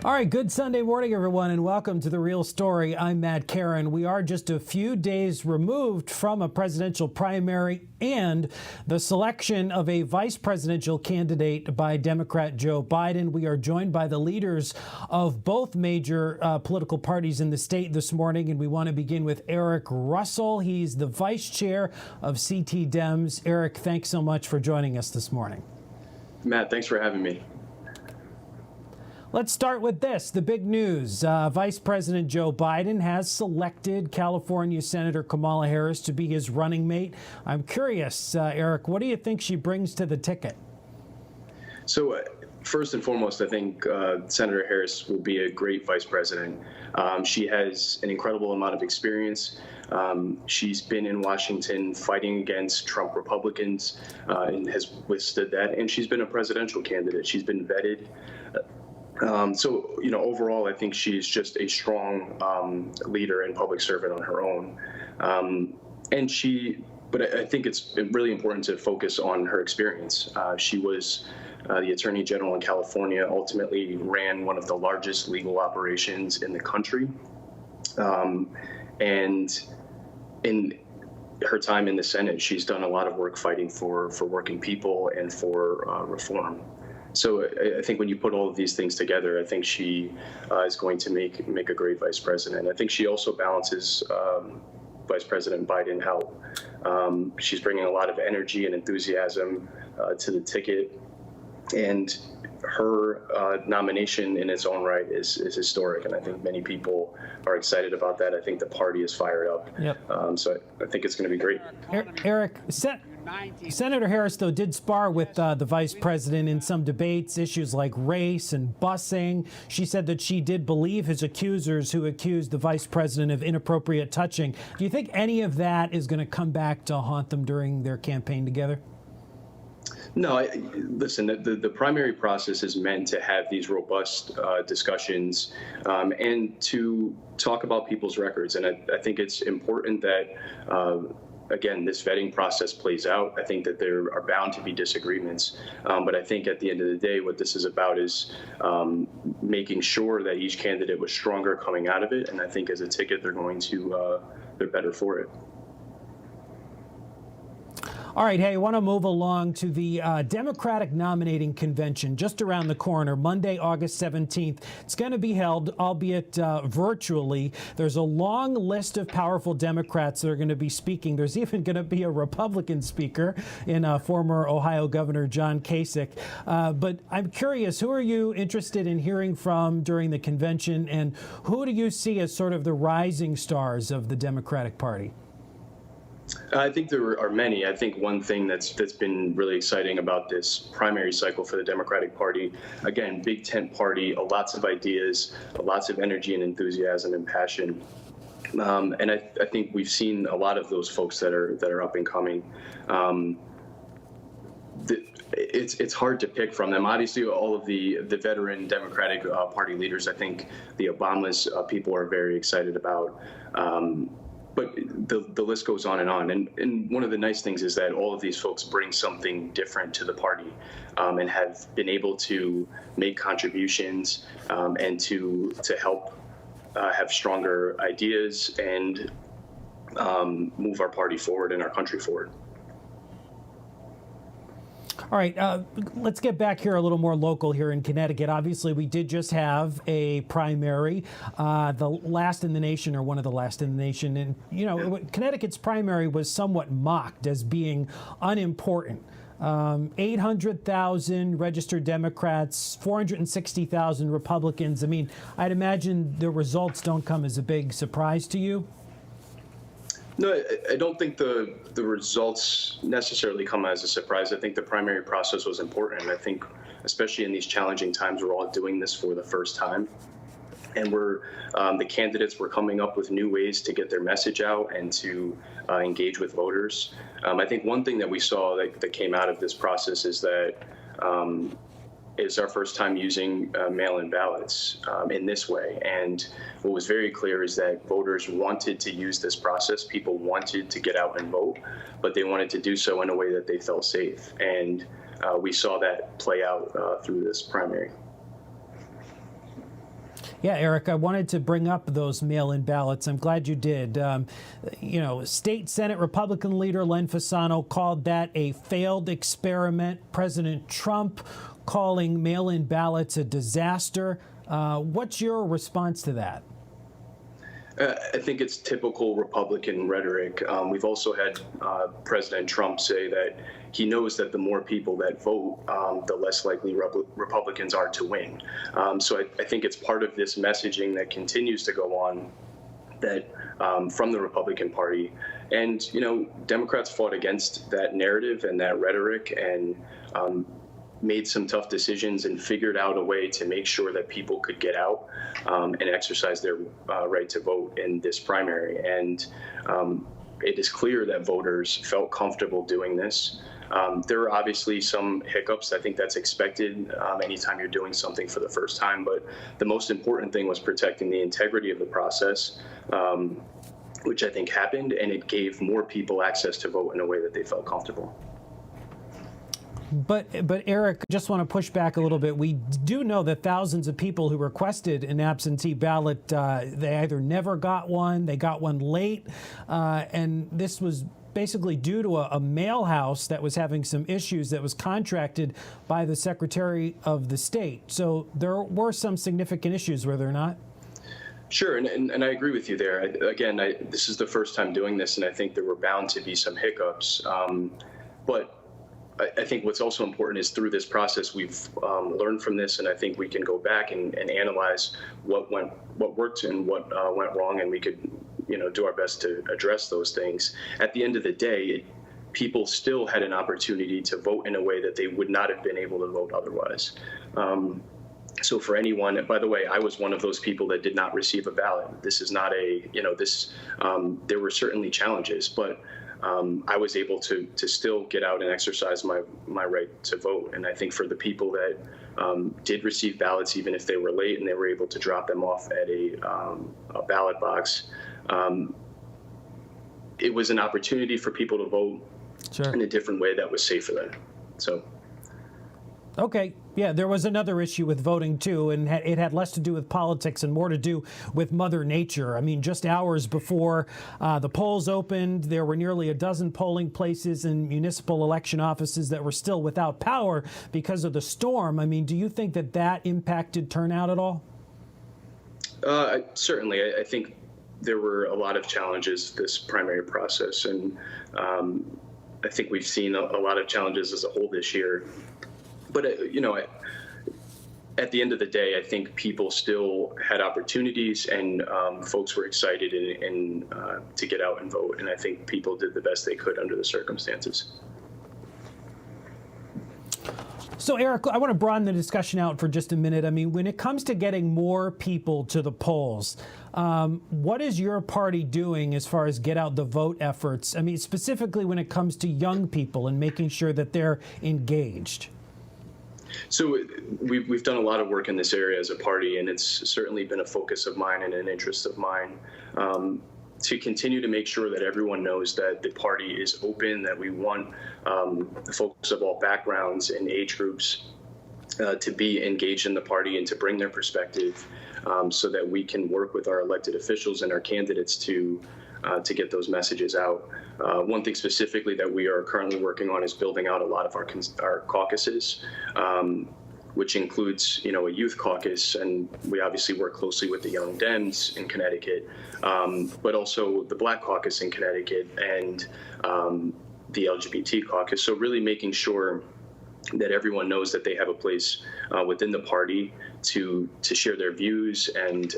All right, good Sunday morning, everyone, and welcome to The Real Story. I'm Matt Karen. We are just a few days removed from a presidential primary and the selection of a vice presidential candidate by Democrat Joe Biden. We are joined by the leaders of both major political parties in the state this morning, and we want to begin with Erick Russell. He's the vice chair of CT Dems. Erick, thanks so much for joining us this morning. Matt, thanks for having me. Let's start with this, the big news. Vice President Joe Biden has selected California Senator Kamala Harris to be his running mate. I'm curious, Erick, what do you think she brings to the ticket? So first and foremost, I think Senator Harris will be a great vice president. She has an incredible amount of experience. She's been in Washington fighting against Trump Republicans and has withstood that. And she's been a presidential candidate. She's been vetted. So, overall, I think she's just a strong leader and public servant on her own. But I think it's really important to focus on her experience. She was the Attorney General in California, ultimately ran one of the largest legal operations in the country. And in her time in the Senate, she's done a lot of work fighting for working people and for reform. So I think when you put all of these things together, I think she is going to make a great vice president. I think she also balances Vice President Biden out. She's bringing a lot of energy and enthusiasm to the ticket, and her nomination in its own right is historic, and I think many people are excited about that. I think the party is fired up. Yep. So I think it's going to be great. Erick, Senator Harris, though, did spar with the vice president in some debates, issues like race and busing. She said that she did believe his accusers who accused the vice president of inappropriate touching. Do you think any of that is going to come back to haunt them during their campaign together? No, listen, the primary process is meant to have these robust discussions and to talk about people's records. And I think it's important that again, this vetting process plays out. I think that there are bound to be disagreements, but I think at the end of the day, what this is about is making sure that each candidate was stronger coming out of it. And I think as a ticket, they're better for it. All right, hey, I want to move along to the Democratic nominating convention just around the corner, Monday, August 17th. It's going to be held, albeit virtually. There's a long list of powerful Democrats that are going to be speaking. There's even going to be a Republican speaker in former Ohio Governor John Kasich. But I'm curious, who are you interested in hearing from during the convention, and who do you see as sort of the rising stars of the Democratic Party? I think there are many. I think one thing that's been really exciting about this primary cycle for the Democratic Party, again, big tent party, lots of ideas, lots of energy and enthusiasm and passion. And I think we've seen a lot of those folks that are up and coming. It's hard to pick from them. Obviously, all of the veteran Democratic Party leaders, I think the Obamas people are very excited about. But the list goes on. And one of the nice things is that all of these folks bring something different to the party and have been able to make contributions and to help have stronger ideas and move our party forward and our country forward. All right, let's get back here a little more local here in Connecticut. Obviously, we did just have a primary, the last in the nation, or one of the last in the nation. And, Connecticut's primary was somewhat mocked as being unimportant. 800,000 registered Democrats, 460,000 Republicans. I mean, I'd imagine the results don't come as a big surprise to you. No, I don't think the results necessarily come as a surprise. I think the primary process was important. I think, especially in these challenging times, we're all doing this for the first time. And the candidates were coming up with new ways to get their message out and to engage with voters. I think one thing that we saw that came out of this process is that it's our first time using mail-in ballots in this way. And what was very clear is that voters wanted to use this process. People wanted to get out and vote, but they wanted to do so in a way that they felt safe. And we saw that play out through this primary. Yeah, Eric, I wanted to bring up those mail-in ballots. I'm glad you did. State Senate Republican leader Len Fasano called that a failed experiment. President Trump calling mail-in ballots a disaster. What's your response to that? I think it's typical Republican rhetoric. We've also had President Trump say that he knows that the more people that vote, the less likely Republicans are to win. So I think it's part of this messaging that continues to go on that from the Republican Party. And, Democrats fought against that narrative and that rhetoric and made some tough decisions and figured out a way to make sure that people could get out and exercise their right to vote in this primary. And it is clear that voters felt comfortable doing this. There are obviously some hiccups. I think that's expected anytime you're doing something for the first time. But the most important thing was protecting the integrity of the process, which I think happened, and it gave more people access to vote in a way that they felt comfortable. But Eric, just want to push back a little bit. We do know that thousands of people who requested an absentee ballot, they either never got one, they got one late, and this was basically due to a mail house that was having some issues that was contracted by the Secretary of the State. So there were some significant issues, were there not? Sure, and I agree with you there. This is the first time doing this, and I think there were bound to be some hiccups. But I think what's also important is through this process, we've learned from this, and I think we can go back and analyze what worked and what went wrong, and we could, do our best to address those things. At the end of the day, people still had an opportunity to vote in a way that they would not have been able to vote otherwise. So for anyone, by the way, I was one of those people that did not receive a ballot. This is not there were certainly challenges, but I was able to still get out and exercise my right to vote. And I think for the people that did receive ballots, even if they were late and they were able to drop them off at a ballot box, it was an opportunity for people to vote in a different way that was safe for them. So. Okay. Yeah, there was another issue with voting, too, and it had less to do with politics and more to do with Mother Nature. I mean, just hours before the polls opened, there were nearly a dozen polling places and municipal election offices that were still without power because of the storm. I mean, do you think that impacted turnout at all? Certainly. I think there were a lot of challenges this primary process, and I think we've seen a lot of challenges as a whole this year. But, at the end of the day, I think people still had opportunities, and folks were excited to get out and vote. And I think people did the best they could under the circumstances. So, Eric, I want to broaden the discussion out for just a minute. I mean, when it comes to getting more people to the polls, what is your party doing as far as get out the vote efforts? I mean, specifically when it comes to young people and making sure that they're engaged. So we've done a lot of work in this area as a party, and it's certainly been a focus of mine and an interest of mine to continue to make sure that everyone knows that the party is open, that we want folks of all backgrounds and age groups to be engaged in the party and to bring their perspective so that we can work with our elected officials and our candidates to get those messages out. One thing specifically that we are currently working on is building out a lot of our caucuses, which includes, a youth caucus, and we obviously work closely with the Young Dems in Connecticut, but also the Black Caucus in Connecticut and the LGBT caucus. So really making sure that everyone knows that they have a place within the party to share their views and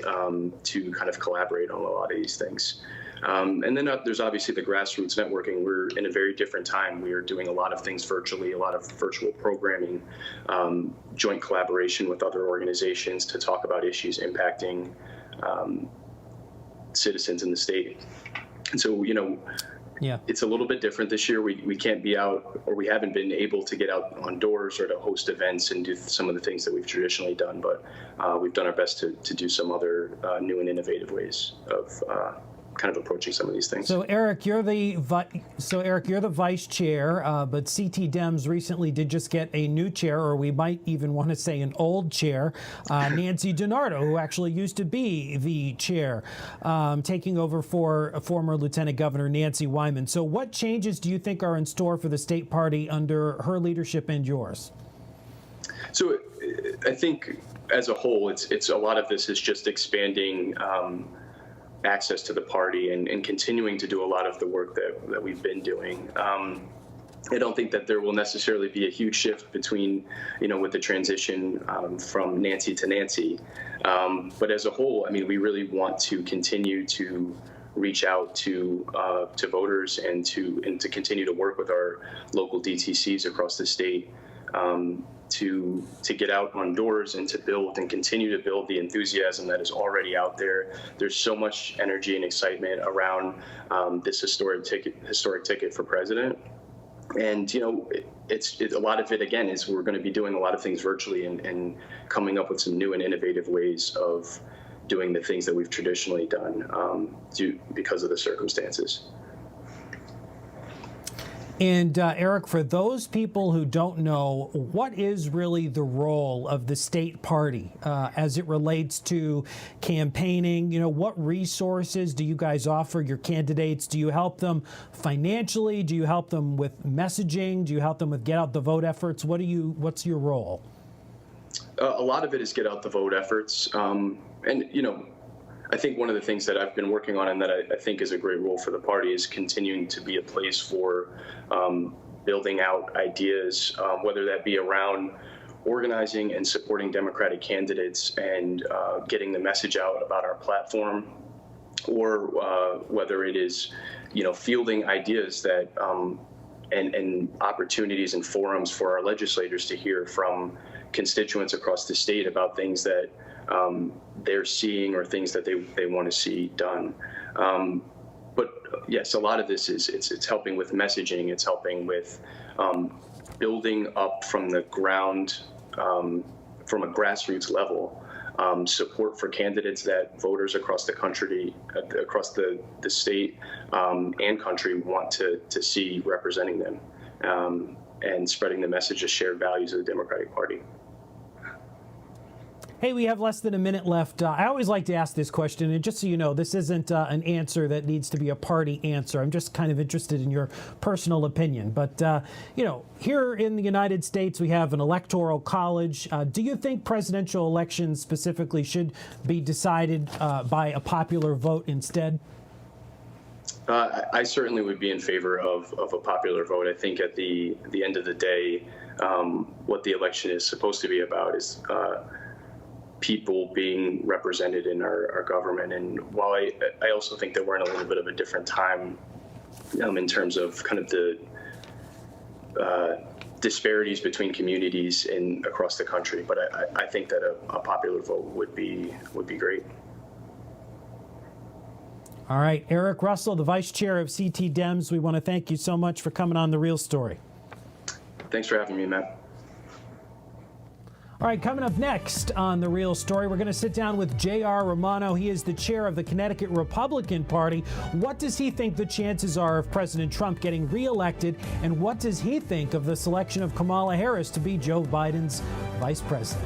to kind of collaborate on a lot of these things. And then there's obviously the grassroots networking. We're in a very different time. We are doing a lot of things virtually, a lot of virtual programming, joint collaboration with other organizations to talk about issues impacting citizens in the state. And so, it's a little bit different this year. We can't be out, or we haven't been able to get out on doors or to host events and do some of the things that we've traditionally done. But we've done our best to do some other new and innovative ways of kind of approaching some of these things. So Erick, you're the vice chair, but CT Dems recently did just get a new chair, or we might even want to say an old chair, Nancy DiNardo, who actually used to be the chair, taking over for former Lieutenant Governor Nancy Wyman. So what changes do you think are in store for the state party under her leadership and yours? So I think as a whole, it's a lot of this is just expanding access to the party and continuing to do a lot of the work that we've been doing. I don't think that there will necessarily be a huge shift between, with the transition from Nancy to Nancy. But as a whole, I mean, we really want to continue to reach out to voters and to continue to work with our local DTCs across the state to get out on doors and to build and continue to build the enthusiasm that is already out there. There's so much energy and excitement around this historic ticket for president. And, it's a lot of it, again, is we're going to be doing a lot of things virtually and coming up with some new and innovative ways of doing the things that we've traditionally done because of the circumstances. And Erick, for those people who don't know, what is really the role of the state party as it relates to campaigning? What resources do you guys offer your candidates? Do you help them financially? Do you help them with messaging? Do you help them with get out the vote efforts? What's your role? A lot of it is get out the vote efforts. I think one of the things that I've been working on and that I think is a great role for the party is continuing to be a place for building out ideas, whether that be around organizing and supporting Democratic candidates and getting the message out about our platform, or whether it is, fielding ideas that and opportunities and forums for our legislators to hear from constituents across the state about things that they're seeing or things that they want to see done. But yes, a lot of this is it's helping with messaging. It's helping with building up from the ground, from a grassroots level, support for candidates that voters across the country, across the state and country want to see representing them, and spreading the message of shared values of the Democratic Party. Hey, we have less than a minute left. I always like to ask this question, and just so you know, this isn't an answer that needs to be a party answer. I'm just kind of interested in your personal opinion. But, here in the United States, we have an electoral college. Do you think presidential elections specifically should be decided by a popular vote instead? I certainly would be in favor of a popular vote. I think at the end of the day, what the election is supposed to be about is people being represented in our government. And while I also think that we're in a little bit of a different time in terms of kind of the disparities between communities across the country, but I think that a popular vote would be great. All right, Erick Russell, the vice chair of CT Dems, we want to thank you so much for coming on The Real Story. Thanks for having me, Matt. All right, coming up next on The Real Story, we're going to sit down with J.R. Romano. He is the chair of the Connecticut Republican Party. What does he think the chances are of President Trump getting reelected? And what does he think of the selection of Kamala Harris to be Joe Biden's vice president?